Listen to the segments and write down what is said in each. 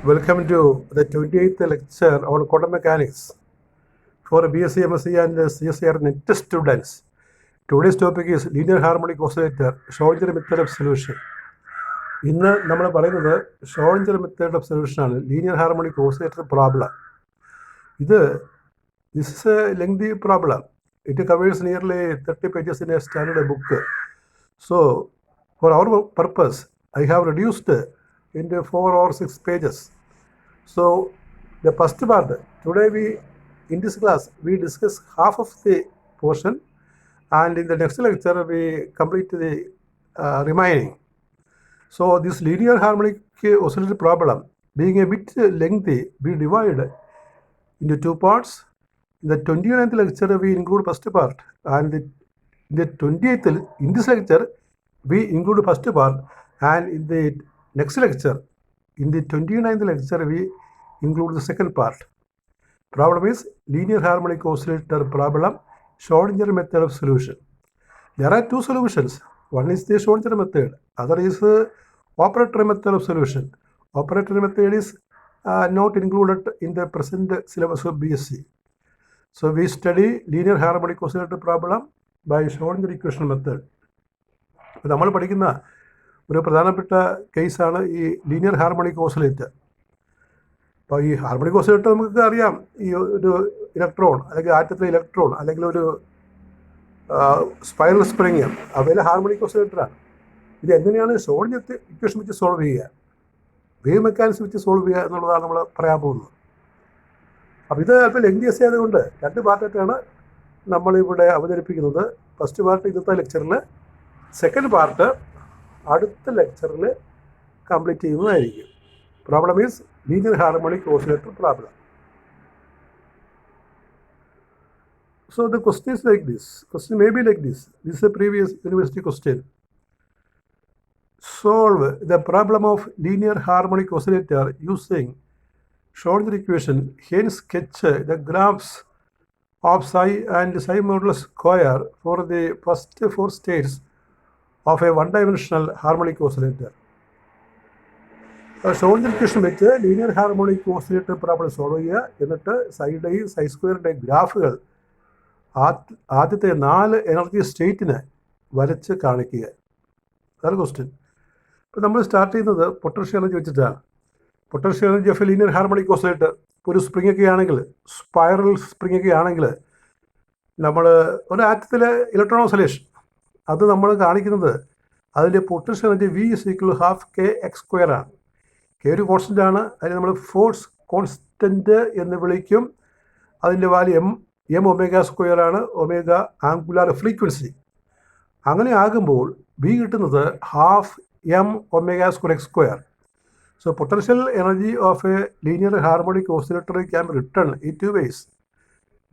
Welcome to the 28th lecture on quantum mechanics for BSc, MSc and CSIR NET students. Today's topic is linear harmonic oscillator, Schrodinger method of solution. ഇന്ന് നമ്മൾ പറയുന്നത് Schrodinger method of സൊല്യൂഷനാണ്, linear harmonic oscillator problem. This is a lengthy problem. It covers nearly 30 pages in a standard book. So, for our purpose, I have reduced into 4 or 6 pages. So, the first part, today in this class, we discuss half of the portion, and in the next lecture, we complete the remaining. So, this linear harmonic oscillator problem, being a bit lengthy, we divide into 2 parts. In the 29th lecture, we include first part, and in the 28th, in this lecture, we include first part, and in the next lecture, in the 29th lecture, we include the second part. Problem is linear harmonic oscillator problem, Schrodinger method of solution. There are two solutions. One is the Schrodinger method, other is operator method of solution. Operator method is not included in the present syllabus of BSc. So we study linear harmonic oscillator problem by Schrodinger equation method. നമ്മൾ പഠിക്കുന്ന ഒരു പ്രധാനപ്പെട്ട കേസാണ് ഈ linear harmonic oscillator. അപ്പോൾ ഈ harmonic oscillator നമുക്ക് അറിയാം, ഈ ഒരു ഇലക്ട്രോൺ അല്ലെങ്കിൽ ആറ്റത്തിലെ ഇലക്ട്രോൺ അല്ലെങ്കിൽ ഒരു സ്പൈറൽ സ്പ്രിങ് അവയിലെ ഹാർമോണിക് ഓസിലേറ്ററാണ്. ഇത് എങ്ങനെയാണ് ഷ്രോഡിംഗർ ഇക്വേഷൻ വെച്ച് സോൾവ് ചെയ്യുക, വേവ് മെക്കാനിക്സ് വെച്ച് സോൾവ് ചെയ്യുക എന്നുള്ളതാണ് നമ്മൾ പറയാൻ പോകുന്നത്. അപ്പോൾ ഇത് അല്പം ലെങ്തിയസ് ആയതുകൊണ്ട് 2 പാർട്ടായിട്ടാണ് നമ്മളിവിടെ അവതരിപ്പിക്കുന്നത്. ഫസ്റ്റ് പാർട്ട് ഇന്നത്തെ ലെക്ചറിൽ, സെക്കൻഡ് പാർട്ട് അടുത്ത ലെക്ചറിൽ കംപ്ലീറ്റ് ചെയ്യുന്നതായിരിക്കും. Problem is linear harmonic oscillator problem. So the question is like this. Question may be like this. This is a previous university question. Solve the problem of linear harmonic oscillator using Schrodinger equation. Hence sketch the graphs of psi and psi modulus square for the first 4 states of a one-dimensional harmonic oscillator. Schrodinger equation വെച്ച് linear harmonic oscillator problem solve ചെയ്യുക. എന്നിട്ട് സൈയുടെയും സൈ സ്ക്വയറിൻ്റെയും ഗ്രാഫുകൾ ആദ്യത്തെ 4 energy സ്റ്റേറ്റിന് വരച്ച് കാണിക്കുക. അതാണ് question. ഇപ്പോൾ നമ്മൾ സ്റ്റാർട്ട് ചെയ്യുന്നത് പൊട്ടൻഷ്യൽ എനർജി വെച്ചിട്ടാണ്. Potential energy of A linear harmonic oscillator, ഒരു സ്പ്രിംഗ് ഒക്കെ ആണെങ്കിൽ, സ്പൈറൽ സ്പ്രിംഗ് ഒക്കെ ആണെങ്കിൽ, നമ്മൾ ഒരു ആറ്റത്തിലെ ഇലക്ട്രോൺ ഓസിലേഷൻ അത് നമ്മൾ കാണിക്കുന്നത് അതിൻ്റെ പൊട്ടൻഷ്യൽ എനർജി V = ½ kx² ആണ്. K ഒരു കോൺസ്റ്റൻ്റ് ആണ്, അതിന് നമ്മൾ ഫോഴ്സ് കോൺസ്റ്റൻറ്റ് എന്ന് വിളിക്കും. അതിൻ്റെ വാല്യൂ m ω² ആണ്, ഒമേഗ ആംഗുലാർ ഫ്രീക്വൻസി. അങ്ങനെ ആകുമ്പോൾ V കിട്ടുന്നത് ½ m²x². So potential energy of a linear harmonic oscillator can be written in 2 ways.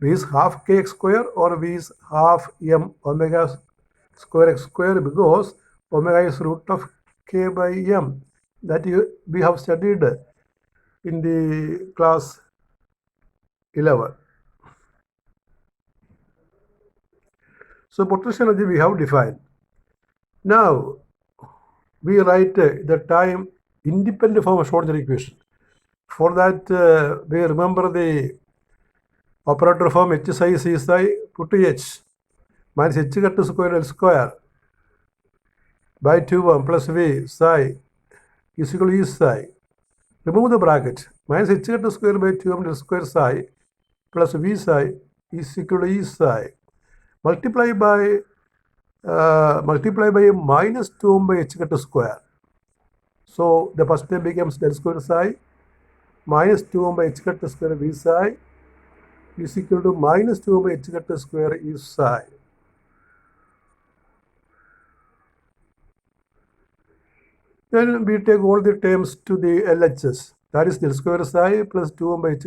V is ½ kx² or V is ½ m²x² because omega is root of k/m. That we have studied in the class 11. So potential energy we have defined. Now we write the time independent form of Schrodinger equation. For that we remember the operator form h psi c psi put to h minus h² L² by 2m plus v psi is equal to e psi. Remove the bracket. Minus h² by 2m L² psi plus v psi is equal to e psi. Multiply by minus 2m by h². So the first term becomes L² psi minus 2m by h² v psi is equal to minus 2m by h² e psi. Then we take all the terms to the LHS. That is L² psi plus 2m by h²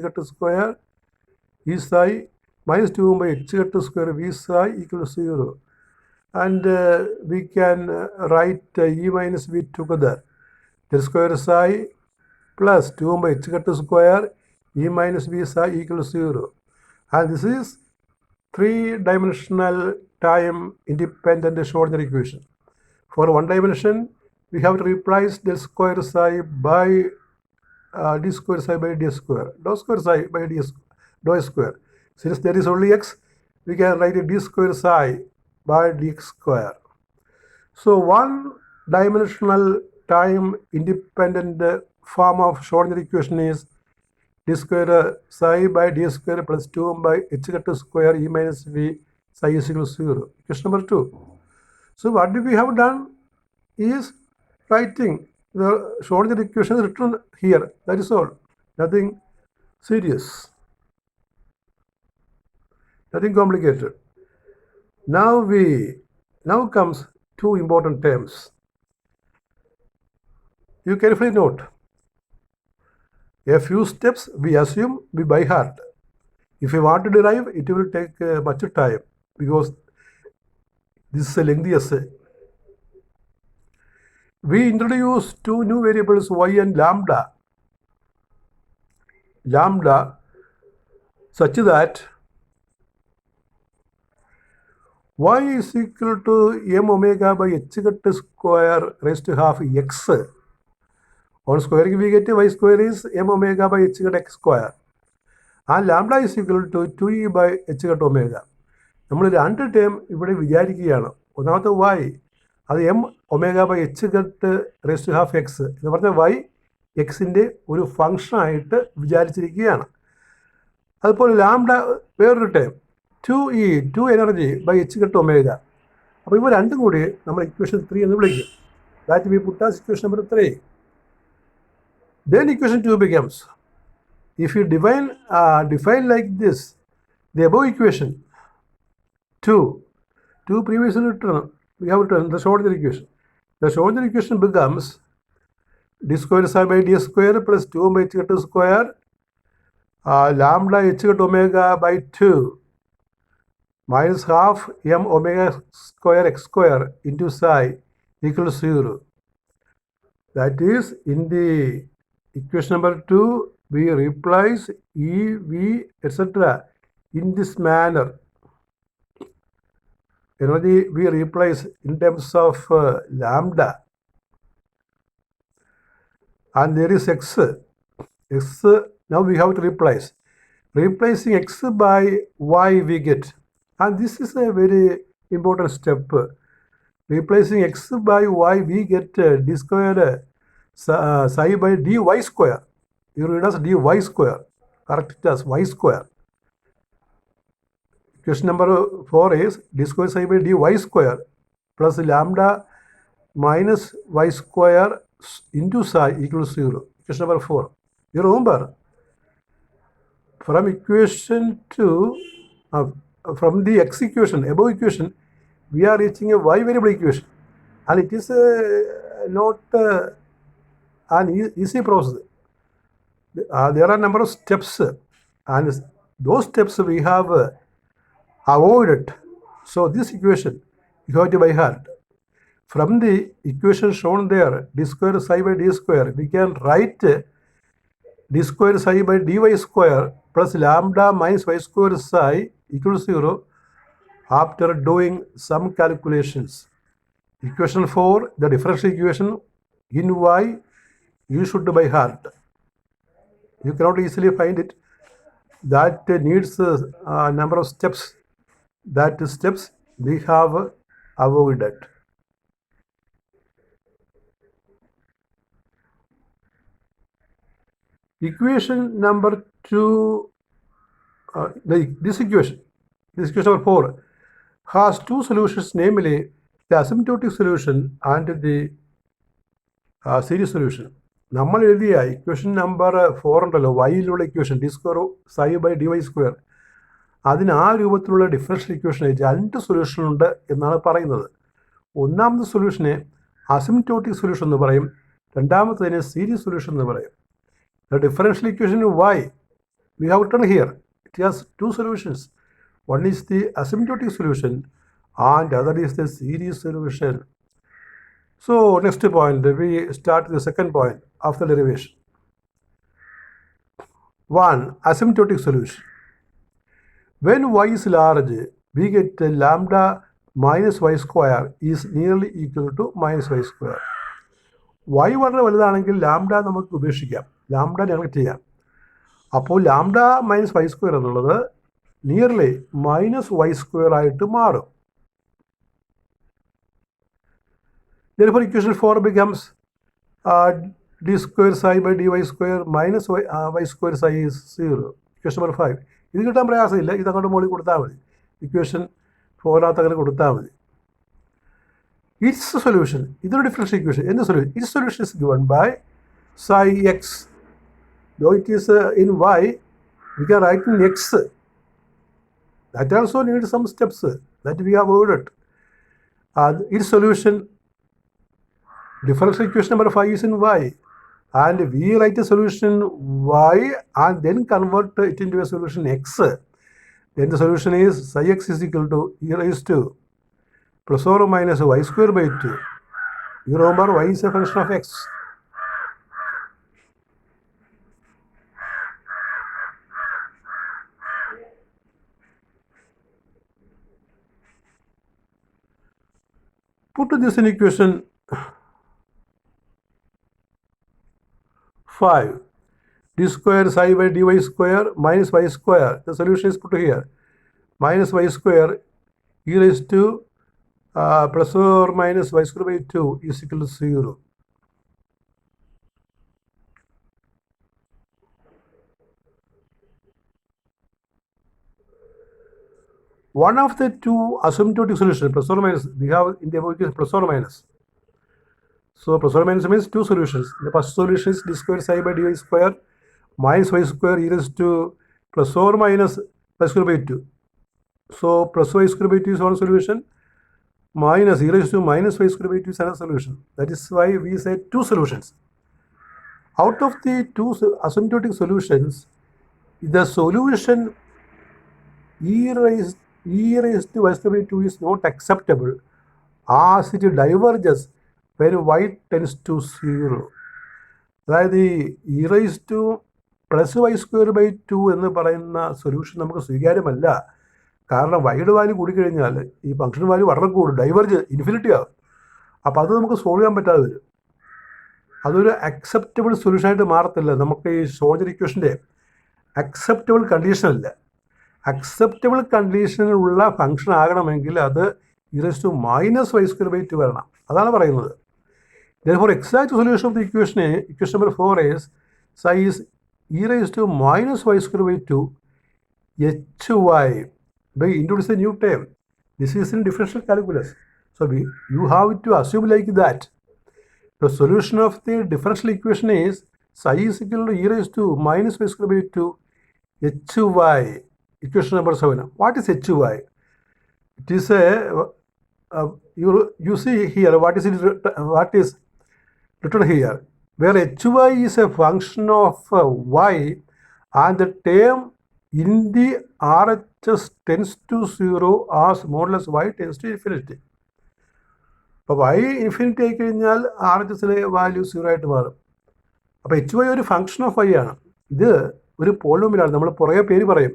e psi minus 2m by h² v psi equal to 0. And we can write E minus V together. L² psi plus 2m by h² E minus V psi equal to 0. And this is 3-dimensional time independent Schrodinger equation. For one dimension, we have to replace del square psi by d square psi by d square, dou square psi by dou square. Since there is only x, we can write d square psi by dx square. So one-dimensional time-independent form of Schrodinger equation is d square psi by d square plus 2 by h hat square e minus v psi is equal to 0. Equation number 2. So what we have done is writing the Schrodinger equation written here. That is all. Nothing serious. Nothing complicated. Now comes two important terms. You carefully note. A few steps we assume we by heart. If you want to derive, it will take much time because this is a lengthy essay. We introduce two new variables y and lambda such that y is equal to m omega by h hat square raised to half x. On squaring we get y square is m omega by h hat x square. And lambda is equal to 2e by h hat omega. നമ്മൾ രണ്ട് term ഇവിടെ വിചാരിക്കുകയാണ്. ഒന്നാമത്തെ y അത് m omega by h hat raised to half x എന്ന് പറഞ്ഞാൽ y എക്സിൻ്റെ ഒരു ഫംഗ്ഷനായിട്ട് വിചാരിച്ചിരിക്കുകയാണ്. അതുപോലെ ലാംഡ വേറൊരു term 2e 2 energy by h hat omega. അപ്പോൾ ഇവ രണ്ടും കൂടി നമ്മൾ ഇക്വേഷൻ 3 എന്ന് വിളിക്കും. That we put as equation number 3. Then equation 2 becomes, if you define like this, the above equation 2 previously written, we have written the Schrodinger equation. The Schrodinger equation becomes d square psi by d square plus 2 by h hat square lambda h hat omega by 2 minus half m omega square x square into psi equals 0. That is, in the equation number 2, we replace E, V, etc. in this manner. Energy we replace in terms of lambda. And there is x. Now we have to replace. Replacing x by y we get. And this is a very important step. Replacing x by y we get d square psi by dy square. You read as dy square. Correct it as y square. Question number 4 is d square psi by dy square plus lambda minus y square into psi equals 0. Question number 4. You remember, from equation 2, from the x equation, above equation, we are reaching a y variable equation. And it is not an easy process. There are a number of steps, and those steps we have avoided. So this equation you have to by heart. From the equation shown there, d square psi by d square, we can write d square psi by dy square plus lambda minus y square psi equals 0 after doing some calculations. Equation 4, the differential equation in y, you should by heart. You cannot easily find it. That needs a number of steps. That steps we have avoided. Equation number 2, this equation number 4 has two solutions, namely the asymptotic solution and the series solution. നമ്മൾ എഴുതിയ equation number 4 ഉണ്ടല്ലോ, വൈയിലുള്ള equation d square psi by d y square, അതിന് ആ രൂപത്തിലുള്ള differential ഇക്വേഷന് 2 solution ഉണ്ട് എന്നാണ് പറയുന്നത്. ഒന്നാമത്തെ സൊല്യൂഷനെ അസിംപ്റ്റോട്ടിക് സൊല്യൂഷൻ എന്ന് പറയും, രണ്ടാമത്തതിനെ സീരീസ് സൊല്യൂഷൻ എന്ന് പറയും. The differential equation y we have written here, it has 2 solutions. One is the asymptotic solution and the other is the series solution. So next point, we start the second point of the derivation. 1. Asymptotic solution. When y is large, we get lambda minus y square is nearly equal to minus y square. y വളരെ വലുതാണെങ്കിൽ lambda നമുക്ക് ഉപേക്ഷിക്കാം. Lambda neglect ചെയ്യാം. അപ്പോൾ lambda minus y square എന്നുള്ളത് nearly minus y square ആയിട്ട് മാറും. Therefore, equation 4 becomes d square psi by dy square minus y square psi is 0. Equation number 5. ഇത് കിട്ടാൻ പ്രയാസമില്ല, ഇതങ്ങോട്ട് മുകളിൽ കൊടുത്താൽ മതി. ഇക്വേഷൻ 4 അങ്ങനെ കൊടുത്താൽ മതി. ഇറ്റ്സ് സൊല്യൂഷൻ, ഇതൊരു ഡിഫറൻഷ്യൽ ഇക്വേഷൻ. എന്ത് solution? Its solution is given by psi x. Though it is in y, we can write in x. That also needs some steps that we have avoided. Its solution, differential equation number 5 is in y, and we write a solution y and then convert it into a solution x. Then the solution is psi x is equal to e raised to plus or minus y square by 2. You remember y is a function of x. Put this in equation 5. D square psi by dy square minus y square. The solution is put here. Minus y square e raised to plus or minus y square by 2 is equal to 0. One of the two asymptotic solutions, plus or minus, we have in the above case plus or minus. So plus or minus means two solutions. The first solution is d square psi by dy square minus y square e raised to plus or minus y square by 2. So plus y square by 2 is one solution, minus e raised to minus y square by 2 is another solution. That is why we say two solutions. Out of the two asymptotic solutions, the solution e raised to y square by 2 is not acceptable as it diverges when y tends to 0. അതായത് e raise to plus y square by 2 എന്ന് പറയുന്ന solution നമുക്ക് സ്വീകാര്യമല്ല. കാരണം വൈയുടെ value കൂടിക്കഴിഞ്ഞാൽ ഈ function value വളരെ കൂടും, ഡൈവേർജ് ഇൻഫിനിറ്റി ആകും. അപ്പോൾ അത് നമുക്ക് സോൾവ് ചെയ്യാൻ പറ്റാതെ വരും. അതൊരു അക്സെപ്റ്റബിൾ സൊല്യൂഷനായിട്ട് മാറത്തില്ല. നമുക്ക് ഈ ഷ്രോഡിംഗർ ഇക്വേഷൻ്റെ അക്സെപ്റ്റബിൾ കണ്ടീഷനല്ല. അക്സെപ്റ്റബിൾ കണ്ടീഷനിലുള്ള ഫംഗ്ഷൻ ആകണമെങ്കിൽ അത് e raise to minus y square by 2 വരണം. അതാണ് പറയുന്നത്. Therefore, exact solution of the equation number 4 is psi is e raised to minus y square by 2 hy by introducing a new term. This is in differential calculus. So you have to assume like that. The solution of the differential equation is psi is equal to e raised to minus y square by 2 hy. Equation number 7. What is hy? It is you see here what is written here, where hy is a function of y and the term in the RHS tends to 0 as modulus y tends to infinity. അപ്പോൾ y infinity ആയി കഴിഞ്ഞാൽ R H എസിലെ value 0 ആയിട്ട് മാറും. അപ്പോൾ H Y ഒരു function of y ആണ്. ഇത് ഒരു പോളിനോമിയലാണ്. നമ്മൾ പുറകെ പേര് പറയും.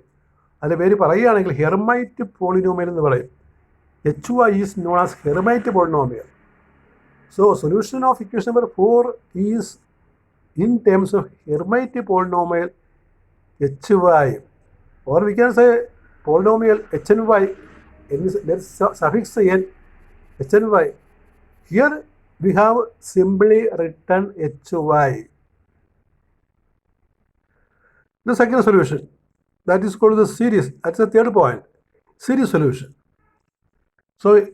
അതിൻ്റെ പേര് പറയുകയാണെങ്കിൽ ഹെർമൈറ്റ് പോളിനോമിയൽ എന്ന് പറയും. hy is known as Hermite polynomial. So solution of equation number 4 is in terms of Hermite polynomial hy, or we can say polynomial hny. Let's suffix n hny. Here we have simply written hy. The second solution, that is called the series. That's the third point, series solution. So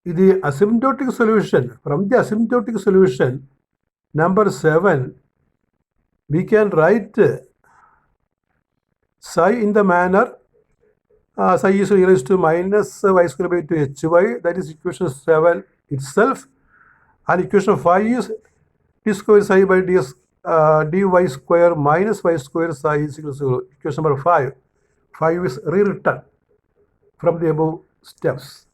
the asymptotic solution, from the asymptotic solution number 7, we can write psi in the manner psi is e raised to minus y square by 2 hy. That is equation 7 itself. And equation 5 is d square psi by dy square minus y square psi is equal to 0. Equation number 5. 5 is rewritten from the above steps.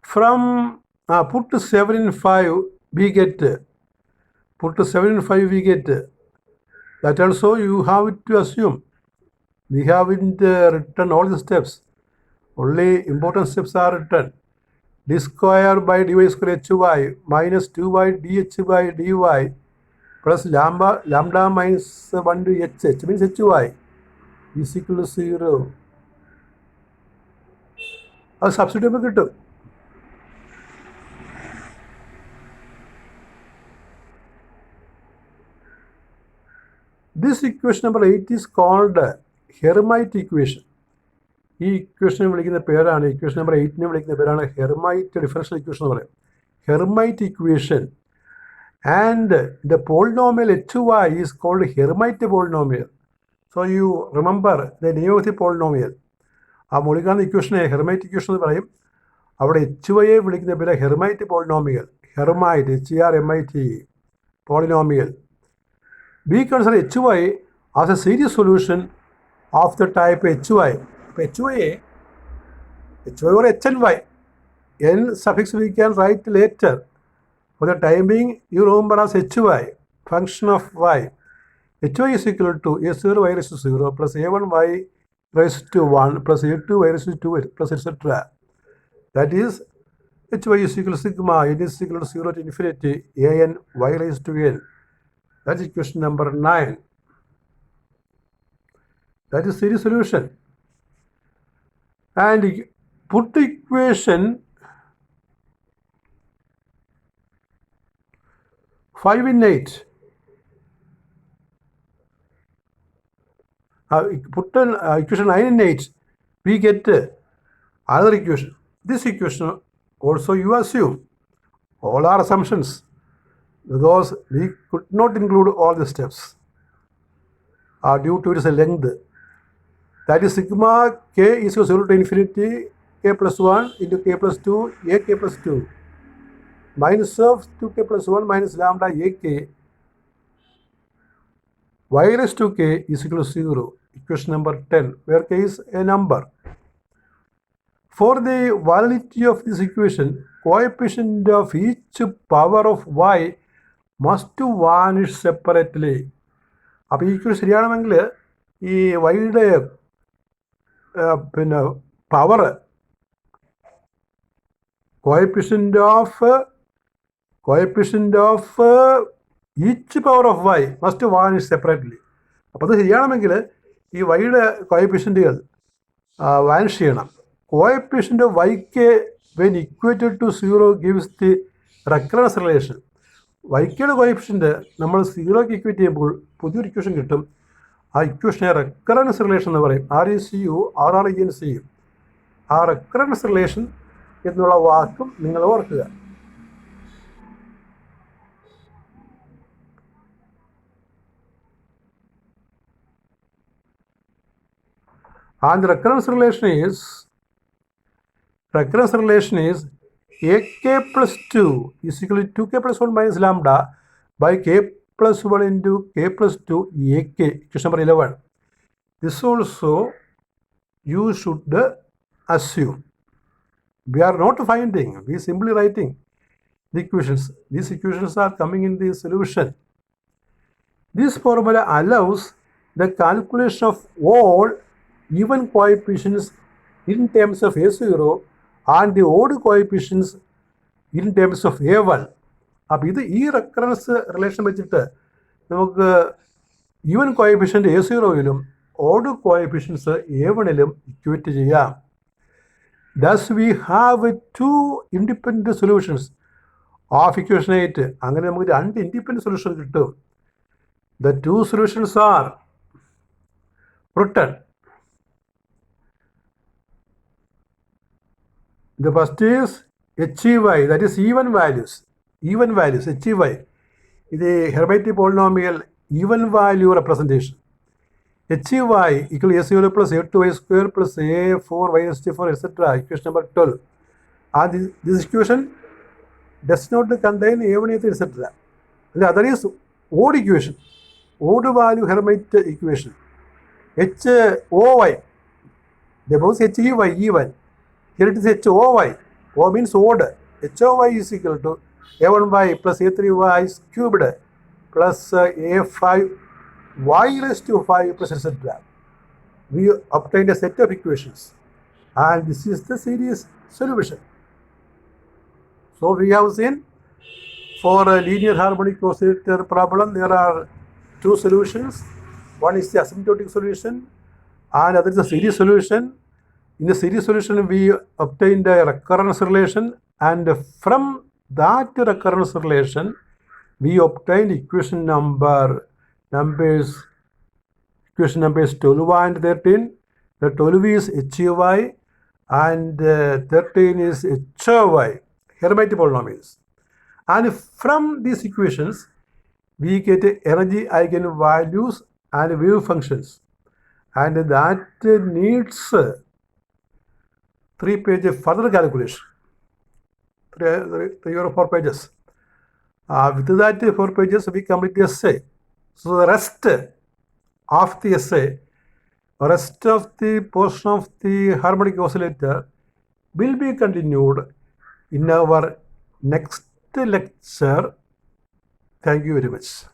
From put 7 in 5 we get, put 7 in 5 we get, that also you have to assume. We haven't written all the steps, only important steps are written. d square by dy square hy minus 2y dh by dy plus lambda minus 1 to h means hy is equal to 0. അത് substitute ചെയ്യുമ്പോൾ കിട്ടും. This equation number 8 is called Hermite equation. ഈ ഇക്വേഷനെ വിളിക്കുന്ന പേരാണ്, equation number 8നെ വിളിക്കുന്ന പേരാണ് Hermite differential equation എന്ന് പറയും. Hermite equation and the polynomial hy is called Hermite polynomial. So you remember the name of the polynomial. ആ മുകളിൽ കാണുന്ന ഇക്വേഷനെ ഹെർമൈറ്റ് ഇക്വേഷൻ എന്ന് പറയും. അവിടെ hy വിളിക്കുന്ന പേര് Hermite polynomial. Hermite HERMITE polynomial. We consider hy as a series solution of the type hy. HY or h and y. N suffix we can write later. For the time being, you remember as hy, function of y. Hy is equal to a0 y raised to 0 plus a1 y raised to 1 plus a2 y raised to 2 plus etc. That is, hy is equal to sigma n is equal to 0 to infinity a n y raised to n. That is equation number 9. That is series solution. And put the equation 5 in 8. Put an equation 9 in 8. We get another equation. This equation also you assume. All are assumptions because we could not include all the steps due to its length. That is sigma k is equal to 0 to infinity k plus 1 into k plus 2 a k plus 2 minus of 2k plus 1 minus lambda a k y raised to k is equal to 0. Equation number 10, where k is a number. For the validity of this equation, coefficient of each power of y must vanish separately. അപ്പോൾ ഈ equation ശരിയാണെങ്കിൽ ഈ വൈയുടെ പിന്നെ power coefficient of each power of y must vanish separately. അപ്പോൾ അത് ശരിയാണെങ്കിൽ ഈ വൈയുടെ കോഎഫിഷ്യൻറ്റുകൾ വാനിഷ് ചെയ്യണം. കോഎഫിഷ്യൻ്റ് ഓഫ് വൈക്ക് when equated to 0 gives the recurrence relation. വൈക്കയുടെ കോഎഫിഷ്യൻ്റ് നമ്മൾ 0ക്ക് ഇക്വേറ്റ് ചെയ്യുമ്പോൾ പുതിയൊരു ഇക്വേഷൻ കിട്ടും. ആ ഇക്വേഷനെ റെക്കറൻസ് റിലേഷൻ എന്ന് പറയും. RECU RRENCU. ആ റെക്കറൻസ് റിലേഷൻ എന്നുള്ള വാക്കും നിങ്ങൾ ഓർക്കുക. And the recurrence relation is ak plus 2 is equal to 2k plus 1 minus lambda by k plus 1 into k plus 2 ak. Question number 11. This also you should assume. We are not finding, we are simply writing the equations. These equations are coming in the solution. This formula allows the calculation of all even coefficients in terms of a0 and the odd coefficients in terms of a1. അപ്പോൾ ഇത് ഈ recurrence relation വെച്ചിട്ട് നമുക്ക് even coefficient a0യിലും odd coefficients a1ലും equate ചെയ്യാം. Thus we have 2 independent solutions of equation 8. അങ്ങനെ നമുക്ക് 2 ഇൻഡിപെൻഡൻറ്റ് സൊല്യൂഷൻ കിട്ടും. The 2 solutions are written. The first is HEY, that is even values, HEY. ഇത് Hermite polynomial even value representation. HEY equal to a0 plus a2y square plus a4y raised to 4 etc. Equation number 12. And this equation does not contain a1 etc. The other is odd equation, odd value Hermite equation. HOY, they both HEY even. Here it is HOY. O means odd. HOY is equal to a1y plus a3y cubed plus a5y raised to 5 plus etc. We obtained a set of equations and this is the series solution. So we have seen for a linear harmonic oscillator problem, there are two solutions. One is the asymptotic solution and other is the series solution. In the series solution, we obtained a recurrence relation, and from that recurrence relation, we obtained equation numbers 12 and 13. The 12 is HUY and 13 is HOY, Hermite polynomials. And from these equations, we get energy eigenvalues and wave functions, and that needs 3-page further calculation, 3 or 4 pages. With that 4 pages, we complete the essay. So the rest of the essay, rest of the portion of the harmonic oscillator will be continued in our next lecture. Thank you very much.